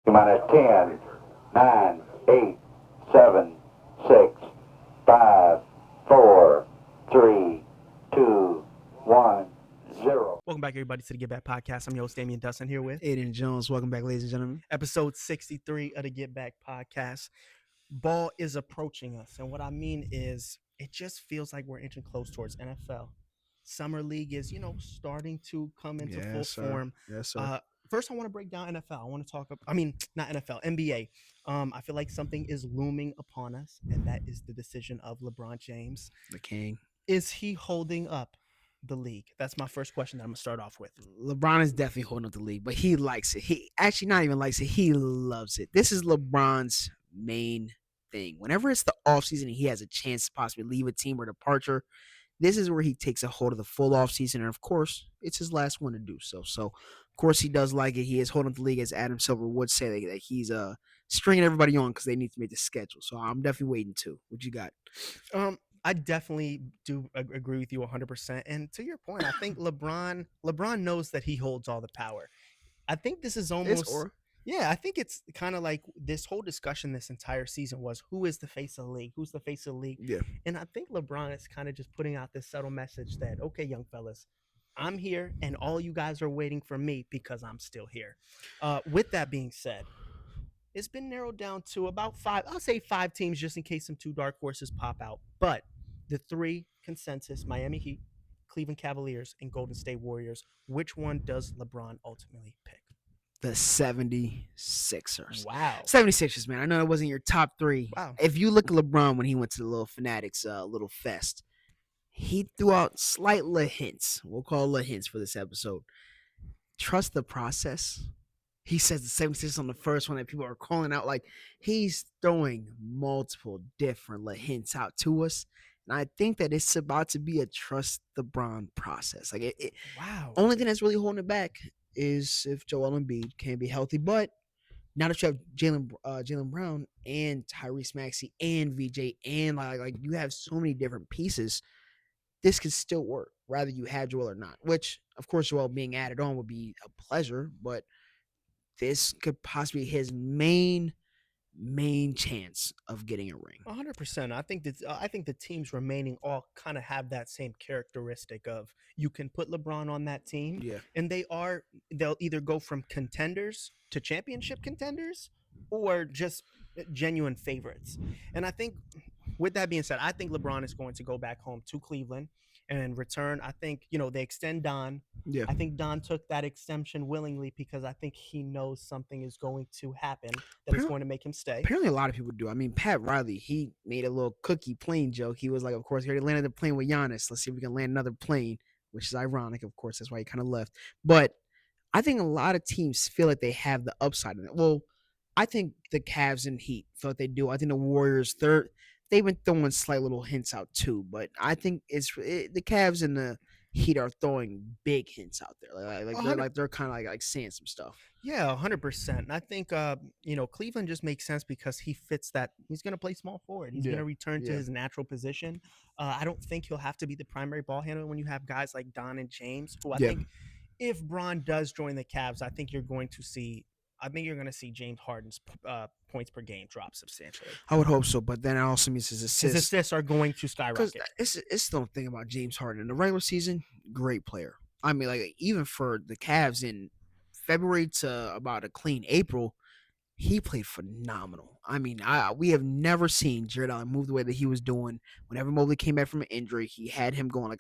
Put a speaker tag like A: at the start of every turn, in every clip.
A: Minus 10, 9, 8, 7, 6, 5, 4, 3, 2, 1, 0.
B: Welcome back, everybody, to the GetBack Podcast. I'm your host, Damian Dustin, here with
C: Aiden Jones. Welcome back, ladies and gentlemen.
B: episode 63 of the GetBack Podcast. Ball is approaching us, and what I mean is it just feels like we're inching close towards NFL. Summer League is, starting to come into full form.
C: Yes, sir.
B: First, I want to break down NFL. I want to talk not NFL, NBA. I feel like something is looming upon us, and that is the decision of LeBron James.
C: The king.
B: Is he holding up the league? That's my first question that I'm going to start off with.
C: LeBron is definitely holding up the league, but he likes it. He actually not even likes it. He loves it. This is LeBron's main thing. Whenever it's the offseason and he has a chance to possibly leave a team or departure, this is where he takes a hold of the full offseason. And, of course, it's his last one to do so. So, of course, he does like it. He is holding up the league, as Adam Silver would say, that he's stringing everybody on because they need to make the schedule. So, I'm definitely waiting, too. What you got?
B: I definitely do agree with you 100%. And to your point, I think LeBron knows that he holds all the power. I think this is almost I think it's kind of like this whole discussion this entire season was who is the face of the league? Who's the face of the league?
C: Yeah.
B: And I think LeBron is kind of just putting out this subtle message that, okay, young fellas, I'm here and all you guys are waiting for me because I'm still here. With that being said, it's been narrowed down to about five teams, just in case some two dark horses pop out. But the three consensus, Miami Heat, Cleveland Cavaliers, and Golden State Warriors, which one does LeBron ultimately pick?
C: The 76ers.
B: Wow.
C: 76ers, man. I know it wasn't your top three.
B: Wow.
C: If you look at LeBron when he went to the little Fanatics little fest, he threw out slight little hints. We'll call little hints for this episode. Trust the process. He says the 76ers on the first one that people are calling out. Like, he's throwing multiple different little hints out to us. And I think that it's about to be a trust LeBron process. Like,
B: Wow.
C: Only thing that's really holding it back is if Joel Embiid can be healthy. But now that you have Jaylen Brown and Tyrese Maxey and VJ and like you have so many different pieces, this could still work, whether you have Joel or not. Which, of course, Joel being added on would be a pleasure, but this could possibly be his main chance of getting a ring.
B: 100%. I think the teams remaining all kind of have that same characteristic of you can put LeBron on that team, and they'll either go from contenders to championship contenders or just genuine favorites. And I think, with that being said, I think LeBron is going to go back home to Cleveland and return. I think, they extend Don.
C: Yeah.
B: I think Don took that extension willingly because I think he knows something is going to happen that is going to make him stay.
C: Apparently, a lot of people do. I mean, Pat Riley, he made a little cookie plane joke. He was like, of course, he already landed the plane with Giannis. Let's see if we can land another plane, which is ironic. Of course, that's why he kind of left. But I think a lot of teams feel like they have the upside in it. Well, I think the Cavs and Heat feel like they do. I think the Warriors, they've been throwing slight little hints out too, but I think the Cavs and the Heat are throwing big hints out there. They're kind of like saying some stuff.
B: Yeah, 100%. And I think Cleveland just makes sense because he fits that. He's going to play small forward. He's going to return to his natural position. I don't think he'll have to be the primary ball handler when you have guys like Don and James, who I think if Bron does join the Cavs, I think you're going to see James Harden's points per game drop substantially.
C: I would hope so, but then it also means his
B: assists are going to skyrocket.
C: It's the thing about James Harden. In the regular season, great player. I mean, like, even for the Cavs in February to about a clean April, he played phenomenal. I mean, we have never seen Jared Allen move the way that he was doing. Whenever Mobley came back from an injury, he had him going.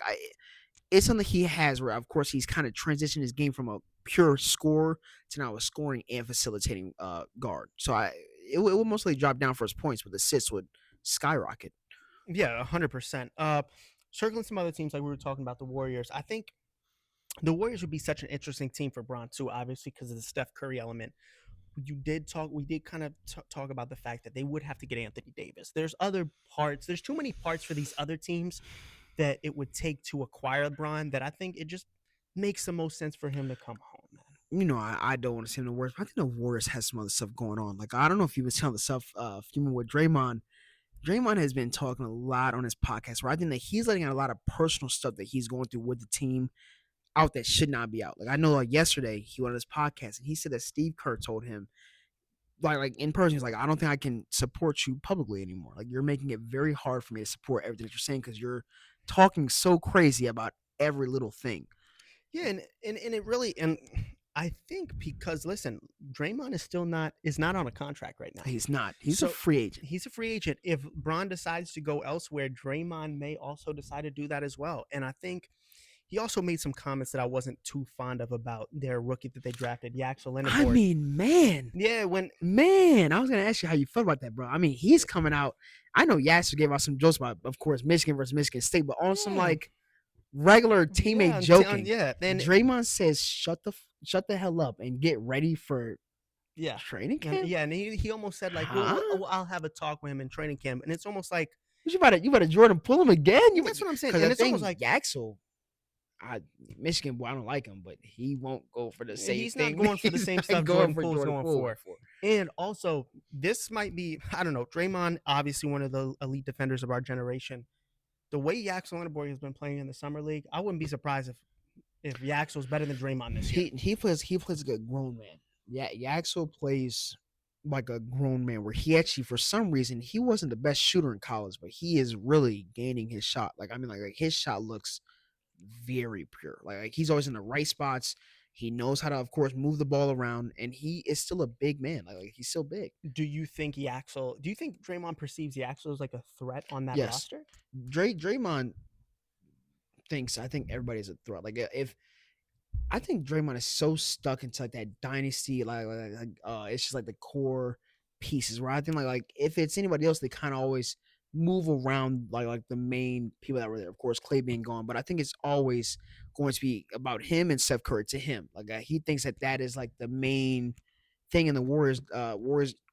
C: It's something he has where, of course, he's kind of transitioned his game from a pure scorer to now a scoring and facilitating guard. So it will mostly drop down for his points, but the assists would skyrocket.
B: Yeah, 100%. Circling some other teams like we were talking about, the Warriors. I think the Warriors would be such an interesting team for Bron too, obviously because of the Steph Curry element. We did kind of talk about the fact that they would have to get Anthony Davis. There's other parts. There's too many parts for these other teams that it would take to acquire LeBron that I think it just makes the most sense for him to come home, man.
C: I don't want to see him the worst, but I think the Warriors has some other stuff going on. Like, I don't know if he was telling the stuff with Draymond. Draymond has been talking a lot on his podcast where I think that he's letting out a lot of personal stuff that he's going through with the team out that should not be out. Like, I know, like, yesterday he went on his podcast and he said that Steve Kerr told him like in person, he's like, I don't think I can support you publicly anymore. Like, you're making it very hard for me to support everything that you're saying because you're talking so crazy about every little thing.
B: Yeah, and it really, and I think because listen, Draymond is not on a contract right now.
C: He's not. He's a
B: So
C: free agent.
B: he's a free agent. If Bron decides to go elsewhere, Draymond may also decide to do that as well. And I think he also made some comments that I wasn't too fond of about their rookie that they drafted, Yaxel Lenneborg.
C: I mean, man.
B: Yeah,
C: I was gonna ask you how you felt about that, bro. I mean, he's coming out. I know Yaxel gave out some jokes about, of course, Michigan versus Michigan State, but on some like regular teammate joking.
B: Then
C: Draymond says, "Shut the hell up and get ready for training camp."
B: And he almost said like, well, I'll have a talk with him in training camp, and it's almost like
C: you better Jordan pull him again.
B: That's what I'm saying.
C: And
B: it's almost like
C: Yaxel. Michigan, I don't like him, but he won't go for the same
B: He's
C: thing.
B: Not going for the same stuff Jordan Poole's going for. And also, this might be, I don't know, Draymond, obviously one of the elite defenders of our generation. The way Yaxel Lenneborg has been playing in the summer league, I wouldn't be surprised if Yaxel's better than Draymond this year.
C: He plays like a grown man. Yeah, Yaxel plays like a grown man, where he actually, for some reason, he wasn't the best shooter in college, but he is really gaining his shot. Like, I mean, like his shot looks very pure. Like he's always in the right spots. He knows how to, of course, move the ball around, and he is still a big man. Like he's still big.
B: Do you think Draymond perceives Yaxel as like a threat on that roster?
C: Draymond thinks, I think everybody's a threat. Like I think Draymond is so stuck into like that dynasty, like it's just like the core pieces. Where I think like if it's anybody else, they kind of always move around like the main people that were there. Of course, Clay being gone, but I think it's always going to be about him and Steph Curry to him. Like he thinks that is like the main thing in the Warriors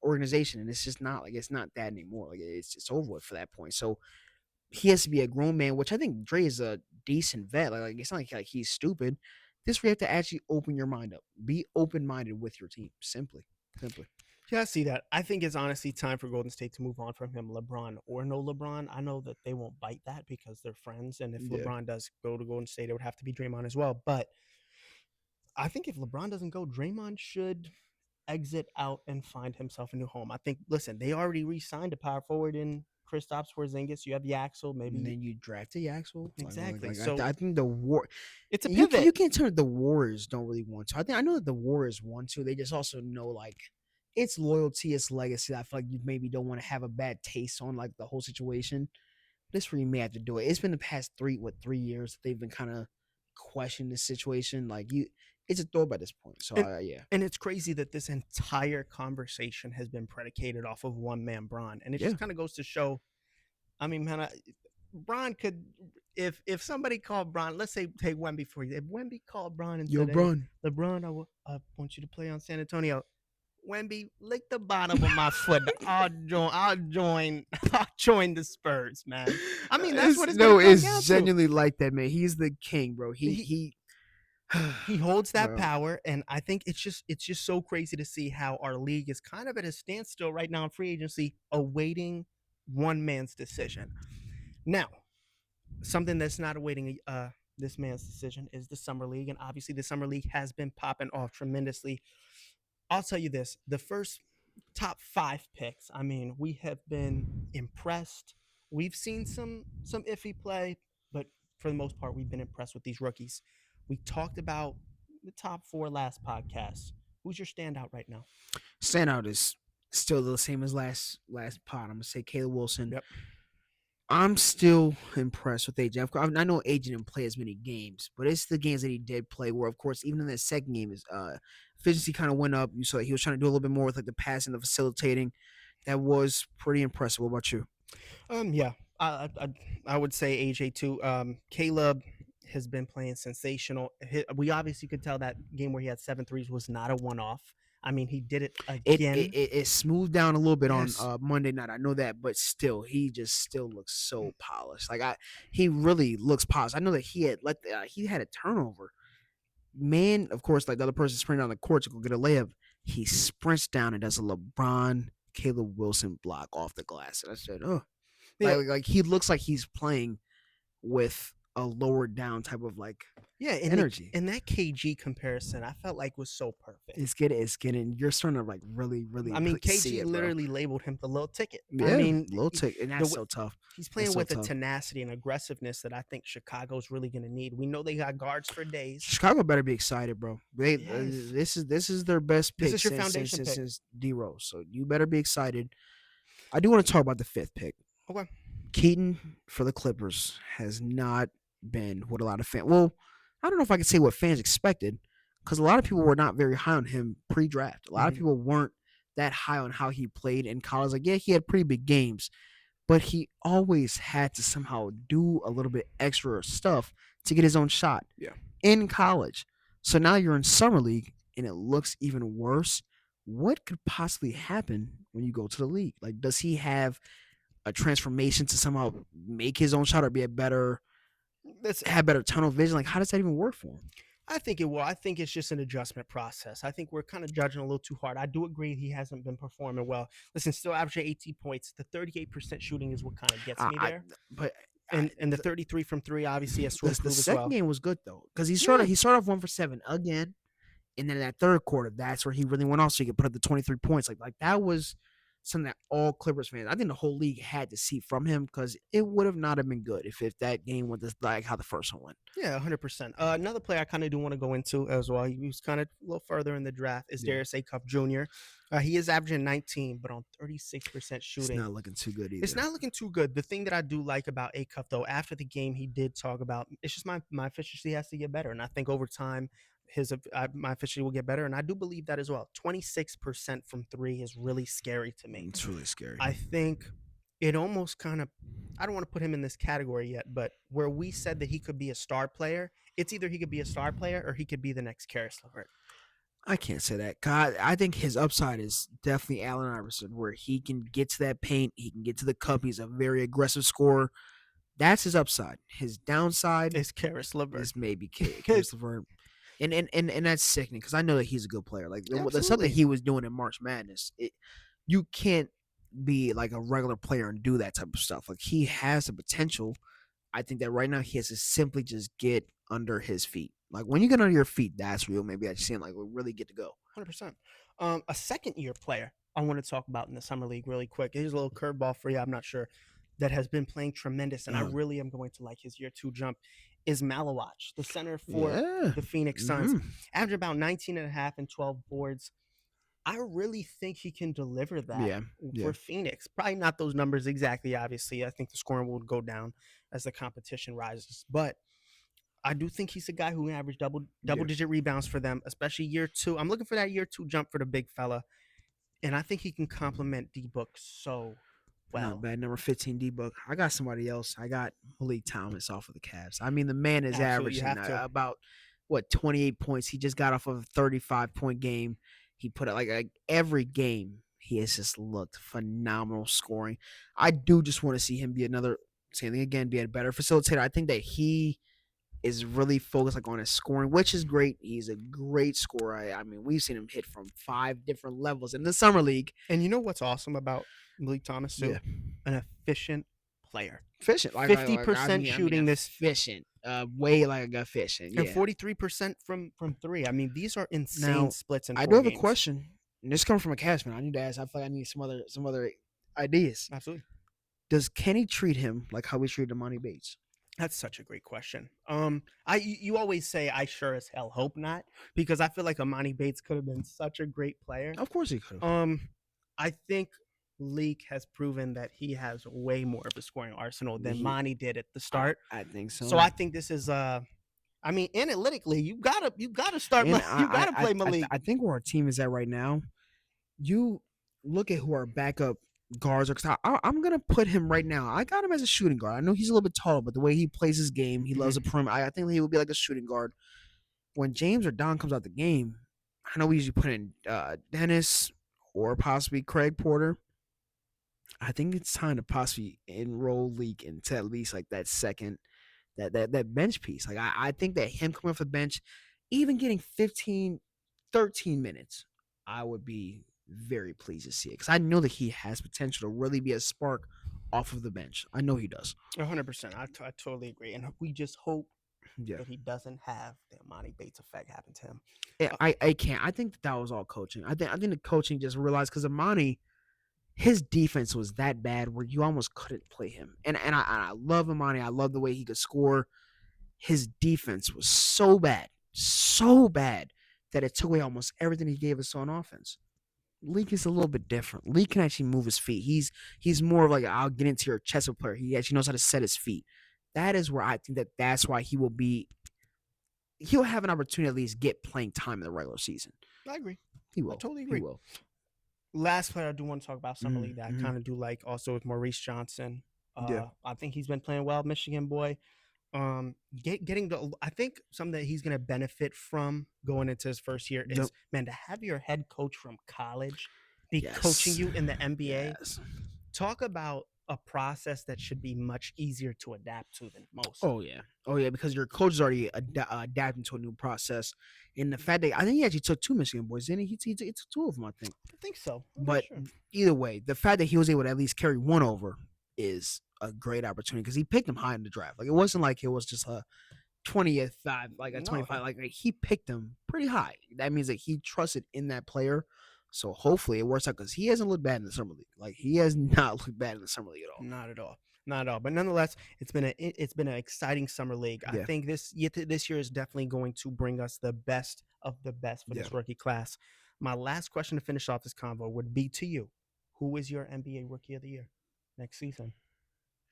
C: organization, and it's just not like, it's not that anymore. Like it's over with for that point. So he has to be a grown man, which I think Dre is a decent vet. Like it's not like he's stupid. This where you have to actually open your mind up. Be open-minded with your team. Simply.
B: Yeah, I see that. I think it's honestly time for Golden State to move on from him, LeBron or no LeBron. I know that they won't bite that because they're friends, and if LeBron does go to Golden State, it would have to be Draymond as well. But I think if LeBron doesn't go, Draymond should exit out and find himself a new home. I think, listen, they already re-signed a power forward in Kristaps Porzingis. You have Yaxel, maybe.
C: And then you drafted Yaxel.
B: Exactly.
C: So I think the war.
B: It's a pivot.
C: You can't tell the Warriors don't really want to. I know that the Warriors want to. They just also know like it's loyalty, it's legacy. I feel like you maybe don't want to have a bad taste on like the whole situation. This where you may have to do it. It's been the past 3 years that they've been kind of questioning this situation. Like it's a throw by this point. So
B: and it's crazy that this entire conversation has been predicated off of one man, Bron, and it just kind of goes to show. I mean, man, Bron could, if somebody called Bron, let's say take Wemby for you. If Wemby called Bron and said,
C: Bron,
B: LeBron, I want you to play on San Antonio. Wemby, lick the bottom of my foot. I'll join the Spurs, man. I mean, that's what it's
C: it's genuinely like that, man. He's the king, bro. He
B: holds that power, and I think it's just so crazy to see how our league is kind of at a standstill right now in free agency, awaiting one man's decision. Now, something that's not awaiting this man's decision is the summer league, and obviously the summer league has been popping off tremendously. I'll tell you this, the first top 5 picks, I mean, we have been impressed. We've seen some iffy play, but for the most part, we've been impressed with these rookies. We talked about the top 4 last podcast. Who's your standout right now?
C: Standout is still the same as last pod. I'm going to say Caleb Wilson.
B: Yep.
C: I'm still impressed with AJ. Of course, I know AJ didn't play as many games, but it's the games that he did play where, of course, even in that second game, his efficiency kind of went up. You saw he was trying to do a little bit more with like the passing, the facilitating. That was pretty impressive. What about you?
B: Yeah, I would say AJ too. Caleb has been playing sensational. We obviously could tell that game where he had 7 threes was not a one-off. I mean, he did it again.
C: It smoothed down a little bit on Monday night. I know that, but still, he just still looks so polished. Like he really looks polished. I know that he had a turnover. Man, of course, like the other person sprinting down the court to go get a layup, he sprints down and does a LeBron Caleb Wilson block off the glass. And I said, oh, like he looks like he's playing with a lower down type of like
B: Yeah,
C: energy.
B: and that KG comparison, I felt like was so perfect.
C: It's getting. You're starting to like really
B: I mean,
C: see
B: KG
C: it, bro.
B: literally labeled him the little ticket. I
C: Yeah,
B: mean,
C: little tick, and
B: the
C: that's
B: w-
C: so tough.
B: he's playing
C: so
B: with a
C: tough.
B: tenacity and aggressiveness that I think Chicago's really going to need. We know they got guards for days.
C: Chicago better be excited, bro. They
B: Yes.
C: this is their best
B: This
C: pick
B: is your
C: since
B: foundation pick.
C: since D Rose. So you better be excited. I do want to talk about the 5th pick.
B: Okay.
C: Keaton for the Clippers has not been what a lot of fans. Well, I don't know if I can say what fans expected, because a lot of people were not very high on him pre-draft. A lot of people weren't that high on how he played in college. Like, yeah, he had pretty big games, but he always had to somehow do a little bit extra stuff to get his own shot.
B: Yeah.
C: In college. So now you're in summer league and it looks even worse. What could possibly happen when you go to the league? Like, does he have a transformation to somehow make his own shot or be a better, have better tunnel vision? Like, how does that even work for him?
B: I think it will. I think it's just an adjustment process. I think we're kind of judging a little too hard. I do agree he hasn't been performing well. Listen, still averaging 18 points. The 38% shooting is what kind of gets me there. And the 33 from 3 obviously has to improve
C: the
B: as
C: second
B: well.
C: game was good though, because he started off 1 for 7 again, and then in that third quarter, that's where he really went off. So he could put up the 23 points. Like that was something that all Clippers fans, I think the whole league had to see from him, because it would have not have been good if that game went like how the first one went.
B: Yeah, 100%. Another player I kind of do want to go into as well. He was kind of a little further in the draft is Darius Acuff Jr. He is averaging 19, but on 36% shooting.
C: It's not looking too good either.
B: It's not looking too good. The thing that I do like about Acuff, though, after the game, he did talk about it's just my efficiency has to get better, and I think over time my efficiency will get better, and I do believe that as well. 26% from 3 is really scary to me.
C: It's really scary.
B: I think it almost kind of, I don't want to put him in this category yet, but where we said that he could be a star player, it's either he could be a star player or he could be the next Karis LeVert.
C: I can't say that. God, I think his upside is definitely Allen Iverson, where he can get to that paint, he can get to the cup. He's a very aggressive scorer. That's his upside. His downside
B: is Karis LeVert.
C: Is maybe Karis LeVert. And that's sickening, because I know that he's a good player. Like the stuff that he was doing in March Madness, you can't be like a regular player and do that type of stuff. Like, he has the potential. I think that right now he has to simply just get under his feet. Like, when you get under your feet, that's real. Maybe I just seem like we really get to go.
B: 100%. A second-year player I want to talk about in the summer league really quick. Here's a little curveball for you. I'm not sure. That has been playing tremendous, and I really am going to like his year 2 jump, is Malawach, the center for the Phoenix Suns. Average about 19 and a half and 12 boards. I really think he can deliver that for Phoenix. Probably not those numbers exactly, obviously. I think the scoring will go down as the competition rises. But I do think he's a guy who can average double-digit rebounds for them, especially year 2. I'm looking for that year 2 jump for the big fella, and I think he can complement D-Book so well.
C: Not bad. Number 15, D-Book. I got somebody else. I got Malik Thomas off of the Cavs. I mean, the man is averaging about, 28 points. He just got off of a 35-point game. He put it like every game. He has just looked phenomenal scoring. I do just want to see him be be a better facilitator. I think that he is really focused on his scoring, which is great. He's a great scorer. I mean, we've seen him hit from 5 different levels in the summer league.
B: And you know what's awesome about Malik Thomas too? An efficient player.
C: Efficient.
B: 50% shooting this.
C: Efficient. Way like efficient.
B: And 43% from 3. I mean, these are insane splits in 4
C: I do have
B: games.
C: a question. And this comes from a cast man. I need to ask. I feel like I need some other ideas.
B: Absolutely.
C: Does Kenny treat him like how we treated Amani Bates?
B: That's such a great question. You always say I sure as hell hope not, because I feel like Amani Bates could have been such a great player.
C: Of course he could have.
B: I think Leak has proven that he has way more of a scoring arsenal than Monty did at the start.
C: I think so.
B: So I think this is I mean, analytically, you gotta start. You gotta play Malik.
C: I think where our team is at right now, you look at who our backup guards are. Cause I'm gonna put him right now. I got him as a shooting guard. I know he's a little bit taller, but the way he plays his game, he loves the perimeter. I think he would be like a shooting guard. When James or Don comes out the game, I know we usually put in Dennis or possibly Craig Porter. I think it's time to possibly enroll Leak into at least like that second. That bench piece. Like, I think that him coming off the bench, even getting 15, 13 minutes, I would be very pleased to see it, because I know that he has potential to really be a spark off of the bench. I know he does.
B: 100%. I totally agree. And we just hope
C: Yeah.
B: that he doesn't have the Amani Bates effect happen to him.
C: I can't. I think that was all coaching. I think the coaching just realized because Amani, his defense was that bad where you almost couldn't play him. And I love Amani. I love the way he could score. His defense was so bad that it took away almost everything he gave us on offense. Leak is a little bit different. Leak can actually move his feet. He's more of like I'll get into your chest player. He actually knows how to set his feet. That is where I think that's why he'll have an opportunity to at least get playing time in the regular season.
B: I agree.
C: He will.
B: I totally agree.
C: He will.
B: Last player I do want to talk about Summer League that I
C: Mhm.
B: kind of do like also is Maurice Johnson.
C: Yeah.
B: I think he's been playing well, Michigan boy. Getting the I think something that he's gonna benefit from going into his first year is
C: Yep.
B: man to have your head coach from college be
C: Yes.
B: coaching you in the NBA.
C: Yes.
B: Talk about a process that should be much easier to adapt to than most.
C: Oh yeah, because your coach is already adapting to a new process. And the fact that I think he actually took 2 Michigan boys, didn't he? He took 2 of them, I think.
B: I think so. I'm not
C: But
B: sure.
C: either way, the fact that he was able to at least carry one over is a great opportunity because he picked him high in the draft. Like it wasn't like it was just a 20th, like a
B: No.
C: 25. Like he picked him pretty high. That means that he trusted in that player. So hopefully it works out because he hasn't looked bad in the summer league. Like he has not looked bad in the summer league at all.
B: Not at all. Not at all. But nonetheless, it's been an exciting summer league. I
C: Yeah.
B: think this year is definitely going to bring us the best of the best for this rookie class. My last question to finish off this convo would be to you: who is your NBA Rookie of the Year next season?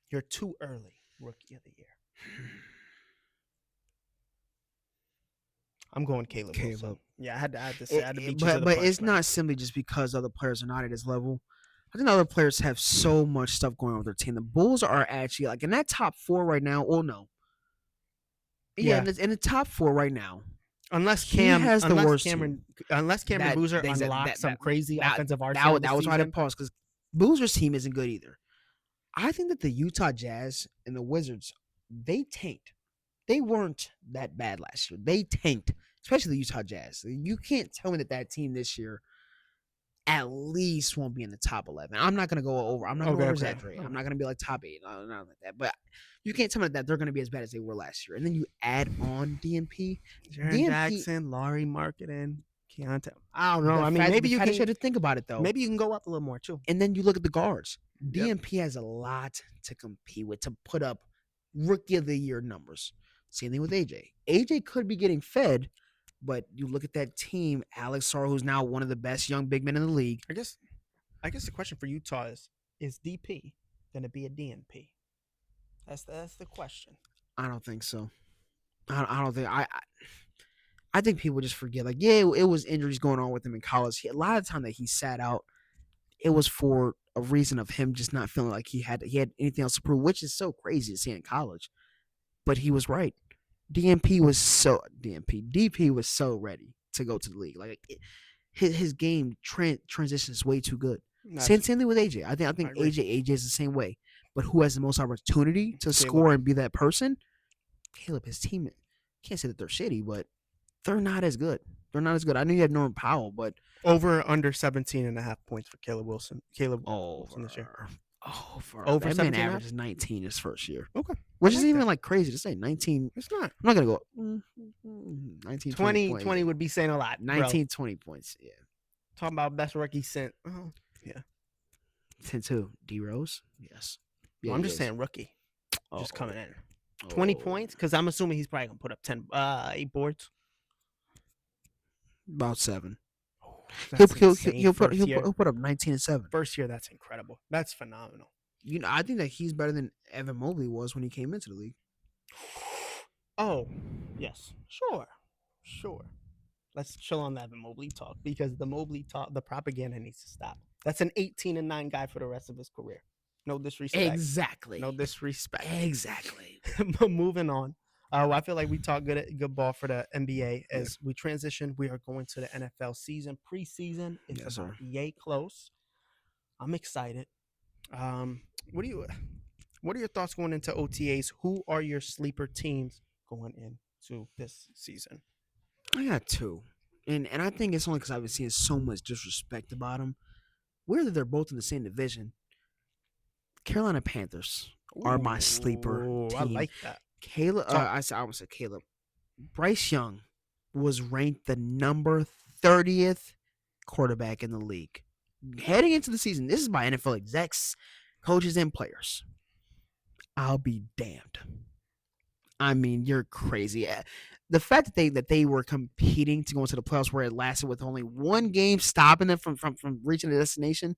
B: You're too early Rookie of the Year. I'm going Caleb Wilson. Yeah, I had to say, I had to beat you to the
C: but
B: punch,
C: it's
B: man.
C: not simply just because other players are not at his level. I think other players have so much stuff going on with their team. The Bulls are actually like in that top 4 right now. Oh no,
B: Yeah.
C: in the top 4 right now.
B: Unless
C: He
B: Cam
C: has the worst
B: Cameron Boozer unlocks some crazy offensive
C: That
B: arsenal.
C: was why I didn't pause because Boozer's team isn't good either. I think that the Utah Jazz and the Wizards, they tanked. They weren't that bad last year. They tanked, especially the Utah Jazz. You can't tell me that team this year at least won't be in the top 11. I'm not going to go over. I'm not going to exaggerate. I'm not going to be like top 8. Not like that. But you can't tell me that they're going to be as bad as they were last year. And then you add on DNP.
B: Jaren Jackson, Laurie Marketing, Keontae. I don't know. I mean, maybe you
C: had
B: can
C: to think about it though.
B: Maybe you can go up a little more too.
C: And then you look at the guards.
B: Yep.
C: DNP has a lot to compete with to put up Rookie of the Year numbers. Same thing with AJ. AJ could be getting fed, but you look at that team, Alex Sarr, who's now one of the best young big men in the league.
B: I guess the question for Utah is DP going to be a DNP? That's the question.
C: I don't think so. I don't think I think people just forget. Like, yeah, it was injuries going on with him in college. A lot of the time that he sat out, it was for a reason of him just not feeling like he had anything else to prove, which is so crazy to see in college. But he was right. DP was so ready to go to the league. Like his game transition is way too good. Same thing with AJ. I think AJ is the same way. But who has the most opportunity to score and be that person? Caleb, his team. Can't say that they're shitty, but they're not as good. They're not as good. I know you have Norman Powell, but
B: over under 17.5 points for Caleb Wilson. Wilson this year.
C: Over
B: that
C: 17
B: man
C: averages 19 his first year.
B: Okay.
C: Which is even like crazy to say. 19.
B: It's not.
C: I'm not going to go 19,
B: 20 would be saying a lot.
C: 19, 20 points. Yeah.
B: Talking about best rookie sent. Oh, yeah.
C: 10-2. D-Rose? Yes.
B: Yeah, I'm just saying rookie. Just coming in. 20 points? Because I'm assuming he's probably going to put up 8 boards.
C: About 7.
B: He'll
C: put up 19 and 7.
B: First year, that's incredible. That's phenomenal.
C: You know, I think that he's better than Evan Mobley was when he came into the league.
B: Oh, yes. Sure. Let's chill on the Evan Mobley talk because the Mobley talk, the propaganda needs to stop. That's an 18-9 guy for the rest of his career. No disrespect.
C: Exactly.
B: No disrespect.
C: Exactly.
B: But moving on. I feel like we talk good ball for the NBA as we transition. We are going to the NFL season. Preseason is yay close. I'm excited. What are your thoughts going into OTAs? Who are your sleeper teams going into this season?
C: I got 2. And I think it's only because I've been seeing so much disrespect about them. Whether they're both in the same division. Carolina Panthers are my sleeper team.
B: I like that.
C: Caleb.
B: Talk.
C: I almost said Caleb. Bryce Young was ranked the number 30th quarterback in the league heading into the season. This is by NFL execs, coaches, and players. I'll be damned. I mean, you're crazy. The fact that they were competing to go into the playoffs where it lasted with only one game stopping them from reaching the destination.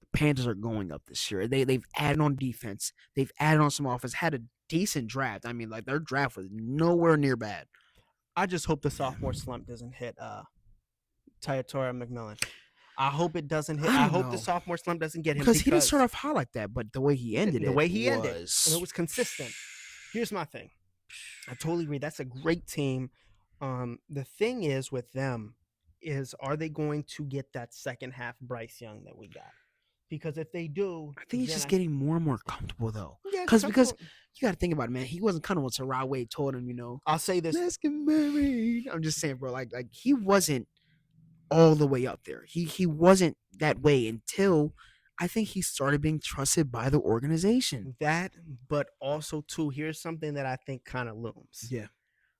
C: The Panthers are going up this year. They've added on defense. They've added on some offense. Had a decent draft. I mean, like their draft was nowhere near bad.
B: I just hope the sophomore slump doesn't hit Tyatara McMillan. I hope it doesn't hit. I hope the sophomore slump doesn't get him
C: because he didn't start off hot like that, but the way he ended
B: and it was consistent. Here's my thing. I totally agree. That's a great team. The thing is with them is, are they going to get that second half Bryce Young that we got? Because if they do,
C: I think he's just getting more and more comfortable though.
B: Yeah,
C: because you got to think about it, man. He wasn't kind of what Rod Wade told him,
B: I'll say this.
C: Let's get married. I'm just saying, bro. Like he wasn't all the way up there. He wasn't that way until I think he started being trusted by the organization.
B: That, but also too, here's something that I think kind of looms.
C: Yeah.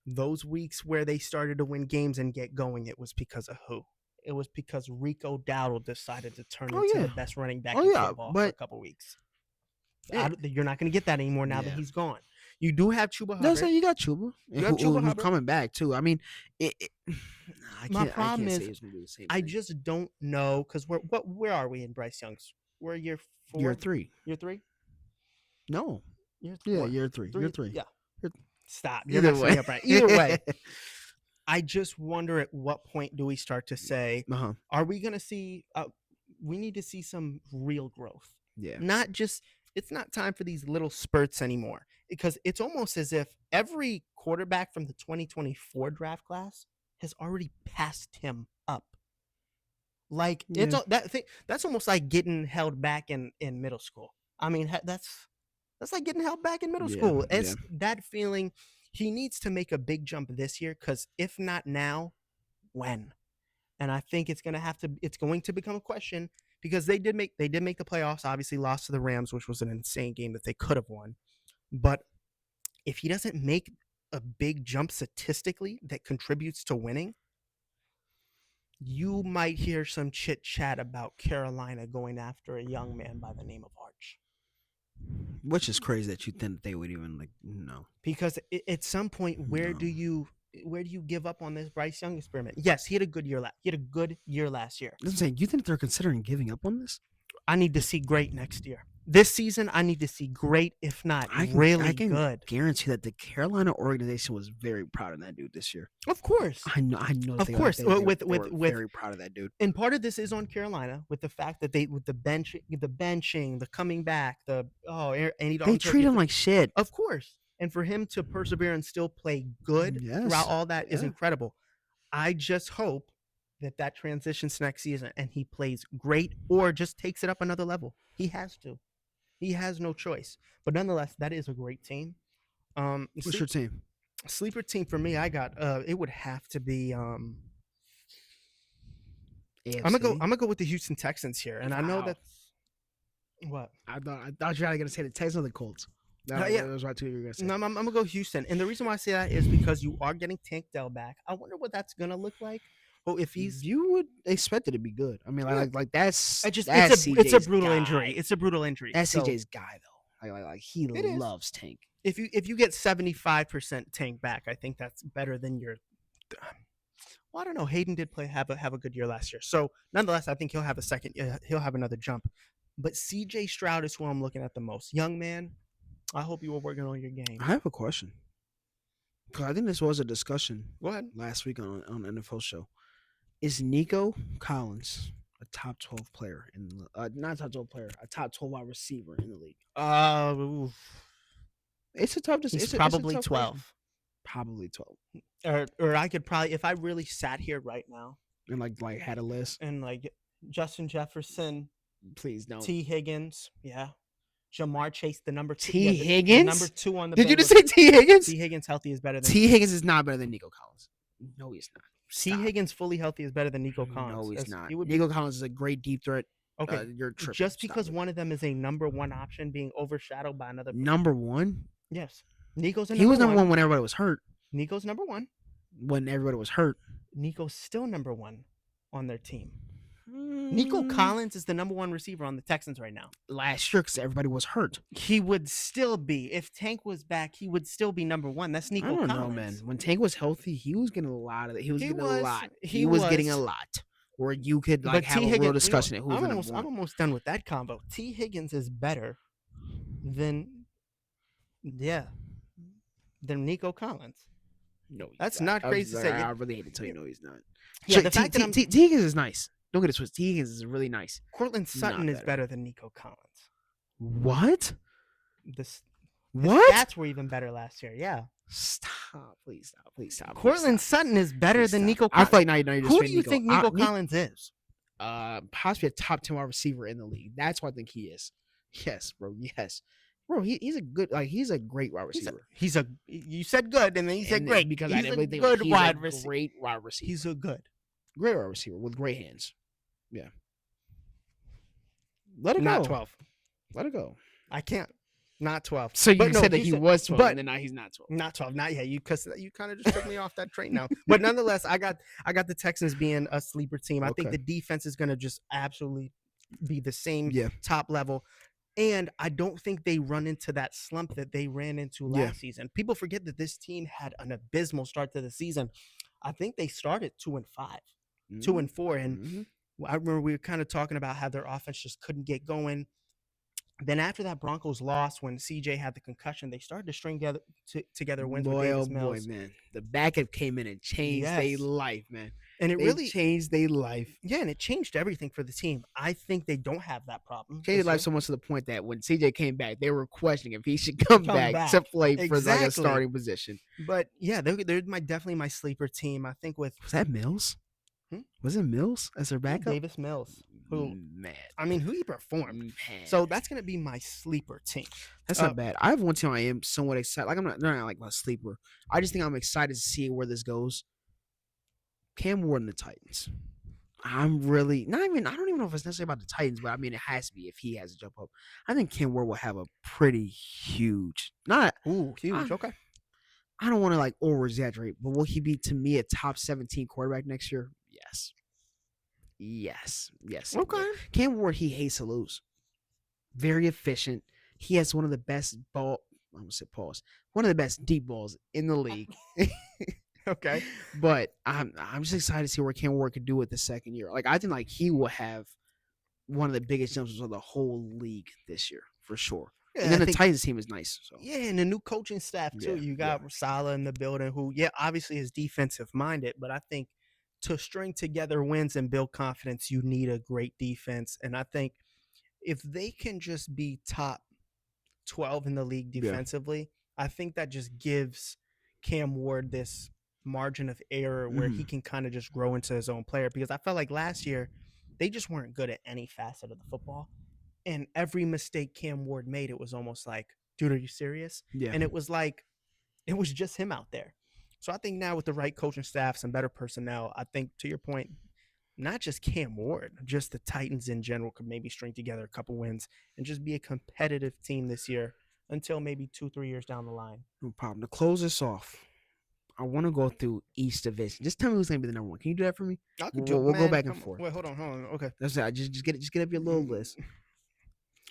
B: Those weeks where they started to win games and get going, it was because of who? It was because Rico Dowdle decided to turn into the best running back in football for a couple weeks. You're not going to get that anymore now that he's gone. You do have Chuba Hubbard.
C: No, so you got Chuba. Who's coming back too. I mean,
B: my problem is I just don't know because where are we in Bryce Young's? We're year 4.
C: Year 3.
B: Year 3?
C: No.
B: Year
C: 4. Year 3. Year 3.
B: Yeah. Stop. You're messing up, right? Either way. I just wonder at what point do we start to say, are we going to see, we need to see some real growth.
C: Yeah.
B: Not just, it's not time for these little spurts anymore, because it's almost as if every quarterback from the 2024 draft class has already passed him up. Like that's almost like getting held back in middle school. I mean, that's like getting held back in middle school. It's that feeling. He needs to make a big jump this year, because if not now, when? And I think it's going to become a question, because they did make the playoffs, obviously lost to the Rams, which was an insane game that they could have won. But if he doesn't make a big jump statistically that contributes to winning, you might hear some chit chat about Carolina going after a young man by the name of Arch.
C: Which is crazy that you think they would even no.
B: Because at some point, where do you give up on this Bryce Young experiment? Yes, he had a good year. He had a good year last year.
C: I'm saying, you think they're considering giving up on this?
B: I need to see great next year. This season, I need to see great, if not really
C: I can
B: good.
C: Guarantee that the Carolina organization was very proud of that dude this year.
B: Of course,
C: I know.
B: Of course,
C: they were
B: with
C: very proud of that dude.
B: And part of this is on Carolina with the fact that with the benching, the coming back,
C: they treat him like shit.
B: Of course, and for him to persevere and still play good throughout all that is incredible. I just hope that transitions next season and he plays great, or just takes it up another level. He has to. He has no choice. But nonetheless, that is a great team.
C: What's your team?
B: Sleeper team for me, I got it would have to be I'm gonna go with the Houston Texans here. And I know that's what?
C: I thought you were gonna say the Texans or the Colts. That was right too. You were gonna say.
B: No, I'm gonna go Houston. And the reason why I say that is because you are getting Tank Dell back. I wonder what that's gonna look like. Oh, if you
C: would expect it to be good. I mean, like that's
B: it's a brutal injury. It's a brutal injury.
C: That's CJ's guy though. Like he loves Tank.
B: If you get 75% Tank back, I think that's better than your. Well, I don't know. Hayden did have a good year last year, so nonetheless, I think he'll have he'll have another jump. But CJ Stroud is who I'm looking at the most. Young man, I hope you were working on your game.
C: I have a question, because I think this was a discussion.
B: Go ahead.
C: Last week on the NFL show. Is Nico Collins a top 12 player not top 12 player, a top 12 wide receiver in the league? It's a tough decision.
B: He's probably 12.
C: Probably 12.
B: Or I could probably, if I really sat here right now
C: and like had a list
B: and like Justin Jefferson,
C: please don't.
B: T. Higgins, Jamar Chase, the number 2.
C: T. Higgins,
B: the number 2 on the.
C: Did you just say T. Higgins?
B: T. Higgins healthy is better than.
C: T. Higgins is not better than Nico Collins. No, he's not.
B: T. Higgins fully healthy is better than Nico Collins.
C: No, he's not. Nico Collins is a great deep threat.
B: Okay,
C: you're tripping.
B: Just because one of them is a number 1 option being overshadowed by another.
C: Number 1?
B: Yes. Nico's
C: He was number one when everybody was hurt.
B: Nico's number one.
C: When everybody was hurt.
B: Nico's still number one on their team. Nico Collins is the number one receiver on the Texans right now.
C: Last year, because everybody was hurt.
B: He would still be. If Tank was back, he would still be number one. That's Nico Collins.
C: I don't know, man. When Tank was healthy, he was getting a lot of it. He was getting a lot.
B: He
C: was getting a lot. Where you could like have a real discussion.
B: You know, I'm almost done with that combo. T. Higgins is better than Nico Collins.
C: No,
B: that's not crazy to say.
C: I really hate to tell you, no, he's not.
B: Yeah,
C: so
B: the fact that
C: T. Higgins is nice. Don't get it twisted. T. Higgins is really nice.
B: Cortland Sutton is better than Nico Collins.
C: What?
B: The
C: what?
B: Stats were even better last year. Yeah.
C: Stop! Please stop!
B: Cortland Sutton is better than Nico Collins.
C: I feel like now you're just.
B: Who do you think Nico Collins is?
C: Possibly a top 10 wide receiver in the league. That's what I think he is. Yes, bro. Yes. Bro, he's a good, he's a great wide receiver.
B: You said good, and then you said great
C: because
B: he's
C: I didn't think
B: good wide
C: receiver. Great wide receiver.
B: He's a great
C: wide receiver with great hands. Yeah. Let it go.
B: Not 12.
C: Let it go.
B: I can't. Not 12.
C: So you said that he was 12, and then now he's not 12.
B: Not 12. Not yet. Because you kind of just took me off that train now. But nonetheless, I got the Texans being a sleeper team. I think the defense is going to just absolutely be the same top level. And I don't think they run into that slump that they ran into last season. People forget that this team had an abysmal start to the season. I think they started 2-5, 2-4. And I remember we were kind of talking about how their offense just couldn't get going. Then after that Broncos loss, when CJ had the concussion, they started to string together wins with Davis Mills.
C: Boy, man. The backup came in and changed their life, man.
B: And it really
C: changed their life.
B: Yeah, and it changed everything for the team. I think they don't have that problem.
C: Changed their life so much to the point that when CJ came back, they were questioning if he should come back to play for like a starting position.
B: But yeah, they're definitely my sleeper team. I think with
C: was that Mills? Was it Mills as their backup?
B: Davis Mills. Who he performed.
C: Man.
B: So that's gonna be my sleeper team.
C: That's not bad. I have one team I am somewhat excited. Like they're not like my sleeper. I just think I'm excited to see where this goes. Cam Ward and the Titans. I'm really I don't even know if it's necessarily about the Titans, but I mean it has to be if he has to jump up. I think Cam Ward will have a pretty huge,
B: huge. Okay.
C: I don't want to like over exaggerate, but will he be to me a top 17 quarterback next year? Yes.
B: Okay.
C: Cam Ward, he hates to lose. Very efficient. He has one of the best one of the best deep balls in the league.
B: Okay.
C: But I'm just excited to see what Cam Ward can do with the second year. Like I think like he will have one of the biggest jumps of the whole league this year for sure. Yeah, and then the Titans team is nice. So.
B: Yeah, and the new coaching staff too. You got Salah in the building who, obviously is defensive minded, but I think to string together wins and build confidence, you need a great defense. And I think if they can just be top 12 in the league defensively, I think that just gives Cam Ward this margin of error where he can kind of just grow into his own player. Because I felt like last year, they just weren't good at any facet of the football. And every mistake Cam Ward made, it was almost like, dude, are you serious?
C: Yeah.
B: And it was like, it was just him out there. So I think now with the right coaching staffs and better personnel, I think to your point, not just Cam Ward, just the Titans in general could maybe string together a couple wins and just be a competitive team this year until maybe 2-3 years down the line.
C: No problem. To close this off, I want to go through East Division. Just tell me who's going to be the number one. Can you do that for me? We'll go back and forth.
B: Wait, hold on. Okay.
C: That's it. Just get up your little list.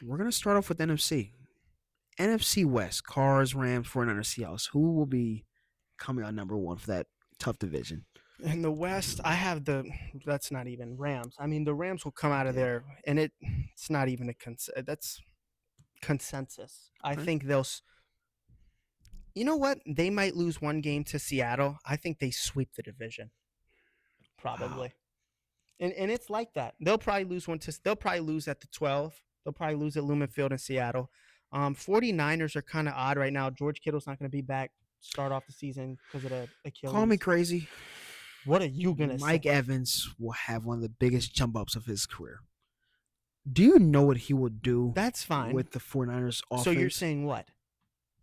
C: We're going to start off with NFC. NFC West, Cards, Rams, 49ers, Seahawks. Who will be coming out number one for that tough division?
B: In the West, I have that's not even Rams. I mean, the Rams will come out of there, and it's not even that's consensus. I think you know what? They might lose one game to Seattle. I think they sweep the division. Probably. Wow. And it's like that. They'll probably lose they'll probably lose at the 12. They'll probably lose at Lumen Field in Seattle. 49ers are kind of odd right now. George Kittle's not going to be back start off the season because of the Achilles.
C: Call me crazy.
B: What are you going to say?
C: Mike Evans will have one of the biggest jump ups of his career. Do you know what he will do?
B: That's fine.
C: With the 49ers offense.
B: So you're saying what?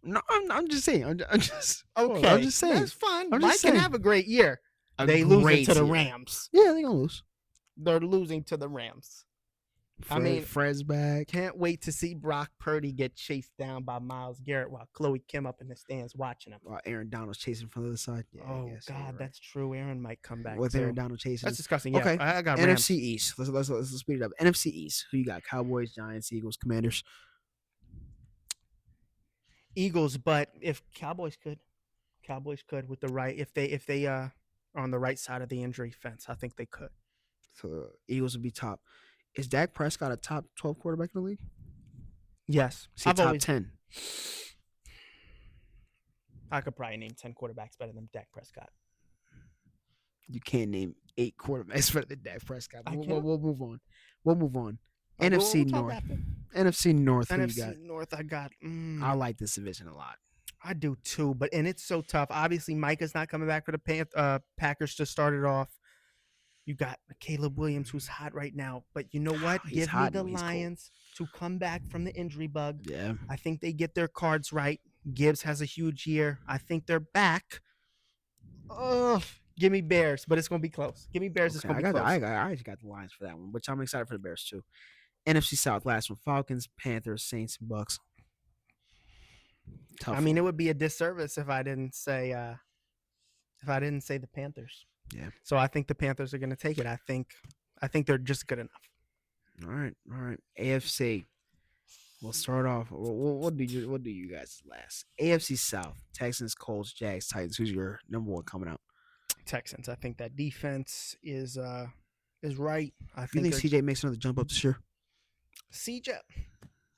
C: No, I'm just saying. I'm just
B: okay.
C: I'm just saying.
B: That's fine. Mike can have a great year. They lose to the Rams.
C: Yeah, they're going to lose.
B: They're losing to the Rams.
C: Fred's back.
B: Can't wait to see Brock Purdy get chased down by Myles Garrett while Chloe Kim up in the stands watching him.
C: While Aaron Donald's chasing from the other side. Yeah,
B: Oh
C: yeah,
B: God,
C: right.
B: that's true. Aaron might come back
C: With
B: too.
C: Aaron Donald chasing.
B: That's disgusting. Yeah,
C: Okay.
B: I got Rams.
C: NFC East. Let's speed it up. NFC East. Who you got? Cowboys, Giants, Eagles, Commanders.
B: Eagles, but if Cowboys could with the right if they are on the right side of the injury fence, I think they could.
C: So Eagles would be top. Is Dak Prescott a top 12 quarterback in the league?
B: Yes,
C: Is he top 10?
B: I could probably name 10 quarterbacks better than Dak Prescott.
C: You can't name 8 quarterbacks better than Dak Prescott.
B: I
C: We'll move on.
B: We'll
C: NFC
B: talk
C: North.
B: after.
C: NFC North. Who you got?
B: NFC North, I got.
C: I like this division a lot.
B: I do too, and it's so tough. Obviously, Micah's not coming back for the Packers to start it off. You got Caleb Williams, who's hot right now. But you know what?
C: He's
B: Give
C: hot,
B: me the
C: no, he's cold.
B: Lions to come back from the injury bug.
C: Yeah.
B: I think they get their cards right. Gibbs has a huge year. I think they're back. Oh, give me Bears, but it's going to be close. Give me Bears. It's going to be close.
C: I already got the Lions for that one, which I'm excited for the Bears too. NFC South, last one: Falcons, Panthers, Saints, and Bucks. Tough.
B: I mean, it would be a disservice if I didn't say the Panthers.
C: Yeah.
B: So I think the Panthers are going to take it. I think they're just good enough.
C: All right. AFC. We'll start off. We'll do you guys last. AFC South: Texans, Colts, Jags, Titans. Who's your number one coming out?
B: Texans. I think that defense is right. I
C: You think CJ makes another jump up this year?
B: CJ. I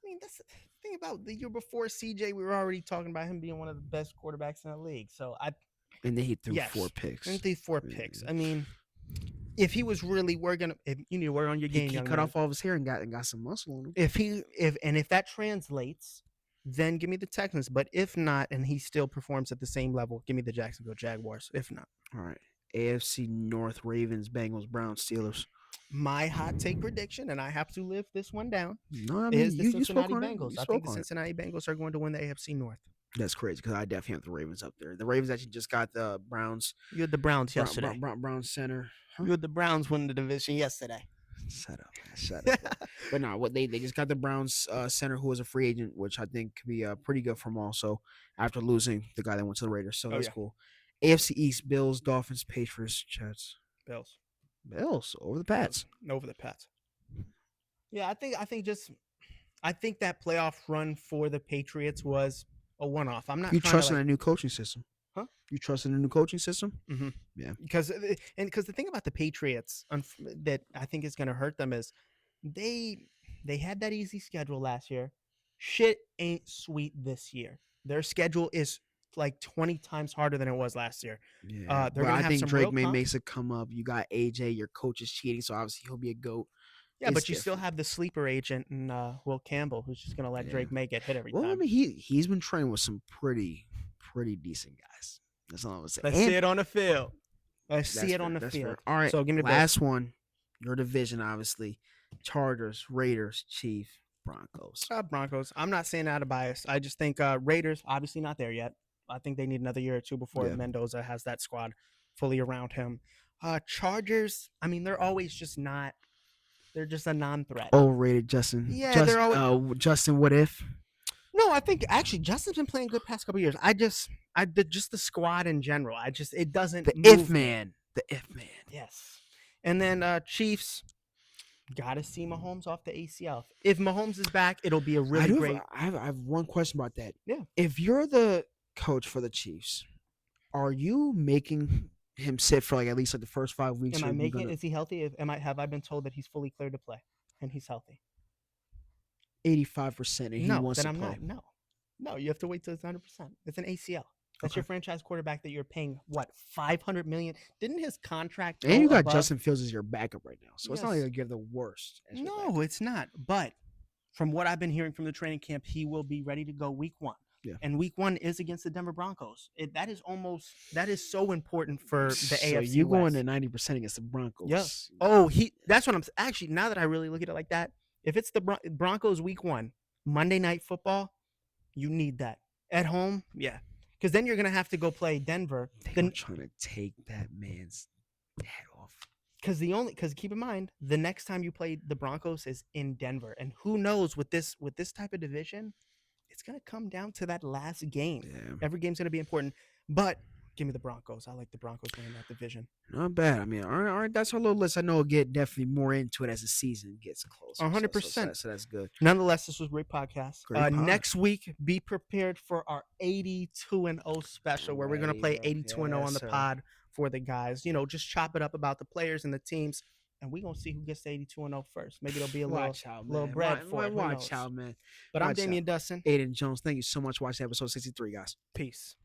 B: mean, that's the thing about the year before CJ. We were already talking about him being one of the best quarterbacks in the league. So
C: And then he threw 4 picks.
B: And threw 4 picks. I mean, if he was really if you need to work on your game,
C: he cut off all of his hair and got some muscle on him.
B: If that translates, then give me the Texans. But if not, and he still performs at the same level, give me the Jacksonville Jaguars. If not,
C: all right. AFC North: Ravens, Bengals, Browns, Steelers.
B: My hot take prediction, and I have to live this one down,
C: No, I mean,
B: is the Cincinnati
C: you
B: Bengals. I think the Cincinnati Bengals are going to win the AFC North.
C: That's crazy because I definitely have the Ravens up there. The Ravens actually just got the Browns.
B: You had the Browns yesterday.
C: Browns center. Huh?
B: You had the Browns win the division yesterday.
C: Shut up. But no, what they just got the Browns center who was a free agent, which I think could be pretty good for them also after losing the guy that went to the Raiders. So that's cool. AFC East: Bills, Dolphins, Patriots, Jets. Bills over the Pats.
B: Over the Pats. Yeah, I think that playoff run for the Patriots was a one-off. I'm not.
C: You trust in a new coaching system?
B: Huh?
C: You trust in a new coaching system?
B: Mm-hmm.
C: Yeah.
B: Because the thing about the Patriots that I think is going to hurt them is they had that easy schedule last year. Shit ain't sweet this year. Their schedule is like 20 times harder than it was last year.
C: Yeah. I think Drake makes it come up. You got AJ, your coach is cheating, so obviously he'll be a GOAT.
B: Yeah, but you still have the sleeper agent and Will Campbell, who's just gonna let Drake May get hit every time.
C: Well, I mean, he's been training with some pretty decent guys. That's all I would say.
B: Let's see it on the field. Let's see it on the field.
C: All right.
B: So give me the
C: last one. Your division, obviously. Chargers, Raiders, Chiefs, Broncos.
B: Broncos. I'm not saying out of bias. I just think Raiders, obviously not there yet. I think they need another year or two before Mendoza has that squad fully around him. Chargers, I mean, they're always just not. They're just a non-threat.
C: Overrated, Justin.
B: Yeah, they're always.
C: Justin, what if?
B: No, I think actually Justin's been playing good past couple years. Just the squad in general. It doesn't.
C: The if man.
B: Yes. And then Chiefs. Got to see Mahomes off the ACL. If Mahomes is back, it'll be a really great.
C: I have one question about that.
B: Yeah.
C: If you're the coach for the Chiefs, are you making him sit for at least the first 5 weeks?
B: Is he healthy? Have I been told that he's fully cleared to play and he's healthy?
C: 85%, and he wants to play.
B: No, you have to wait till it's 100%. It's an ACL. That's your franchise quarterback that you're paying $500 million. Didn't his contract?
C: And you got Justin Fields as your backup right now, so it's not like you're the worst.
B: No, it's not. But from what I've been hearing from the training camp, he will be ready to go week 1.
C: Yeah.
B: And week 1 is against the Denver Broncos. That is so important for the AFC. So
C: you going to 90% against the Broncos?
B: Yeah. Oh, that's what I'm actually. Now that I really look at it like that, if it's the Broncos week 1, Monday Night Football, you need that at home. Yeah. Because then you're going to have to go play Denver.
C: They're trying to take that man's head off.
B: Because keep in mind, the next time you play the Broncos is in Denver, and who knows with this type of division, it's gonna come down to that last game.
C: Yeah.
B: Every game's gonna be important, but give me the Broncos. I like the Broncos winning that division.
C: Not bad. I mean, all right. That's our little list. I know we'll get definitely more into it as the season gets closer.
B: 100%.
C: So that's good.
B: Nonetheless, this was a great podcast.
C: Great pod.
B: Next week, be prepared for our 82-0 special, where we're gonna play 82-0 on the pod for the guys. Just chop it up about the players and the teams. And we're going to see who gets to 82-0 first. Maybe there'll be a little bread for it.
C: Watch out, man.
B: But I'm Damian Dustin.
C: Aiden Jones. Thank you so much for watching episode 63, guys.
B: Peace.